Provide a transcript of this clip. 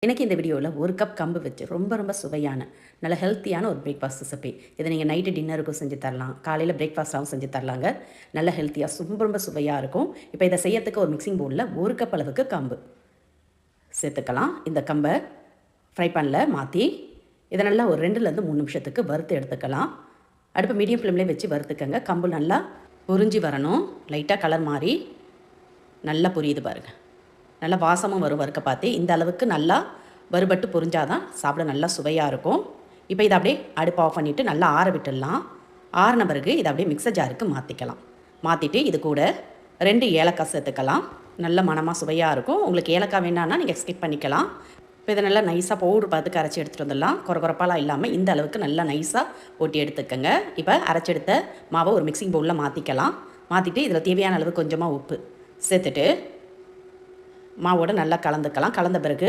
எனக்கு இந்த வீடியோவில் 1 கப் கம்பு வச்சு ரொம்ப சுவையான நல்ல ஹெல்த்தியான ஒரு பிரேக்ஃபாஸ்ட் ரெசிபி. இதை நீங்கள் நைட்டு டின்னருக்கும் செஞ்சு தரலாம், காலையில் பிரேக்ஃபாஸ்ட்டாகவும் செஞ்சு தரலாங்க. நல்ல ஹெல்த்தியாக ரொம்ப சுவையாக இருக்கும். இப்போ இதை செய்யறதுக்கு ஒரு மிக்சிங் பவுலில் 1 கப் அளவுக்கு கம்பு சேர்த்துக்கலாம். இந்த கம்பை ஃப்ரை பேனில் மாற்றி இதை நல்லா ஒரு 2லேருந்து 3 நிமிஷத்துக்கு வறுத்து எடுத்துக்கலாம். அடுப்பு மீடியம் ஃப்ளேம்லேயே வச்சு வறுத்துக்கங்க. கம்பு நல்லா பொரிஞ்சு வரணும். லைட்டாக கலர் மாறி நல்லா பொரியுது பாருங்கள். நல்லா வாசமும் வரும். வறுக்க பார்த்து இந்த அளவுக்கு நல்லா வறுபட்டு பொரிஞ்சாதான் சாப்பிட நல்லா சுவையாக இருக்கும். இப்போ இதை அப்படியே அடுப்பு ஆஃப் பண்ணிவிட்டு நல்லா ஆற விட்டுடலாம். ஆறின பிறகு இதை அப்படியே மிக்சர் ஜாருக்கு மாற்றிக்கலாம். மாற்றிட்டு இது கூட 2 ஏலக்காய் சேர்த்துக்கலாம். நல்ல மணமாக சுவையாக இருக்கும். உங்களுக்கு ஏலக்காய் வேணான்னா நீங்கள் ஸ்கிப் பண்ணிக்கலாம். இப்போ இதை நல்லா நைஸாக பவுடர் பார்த்து அரைச்சி எடுத்துகிட்டு வந்துடலாம். குறப்பாலாம் இல்லாமல் இந்த அளவுக்கு நல்லா நைஸாக ஓட்டி எடுத்துக்கோங்க. இப்போ அரைச்செடுத்த மாவை ஒரு மிக்சிங் பவுலில் மாற்றிக்கலாம். மாற்றிட்டு இதில் தேவையான அளவு கொஞ்சமாக உப்பு சேர்த்துட்டு மாவோடு நல்லா கலந்துக்கலாம். கலந்த பிறகு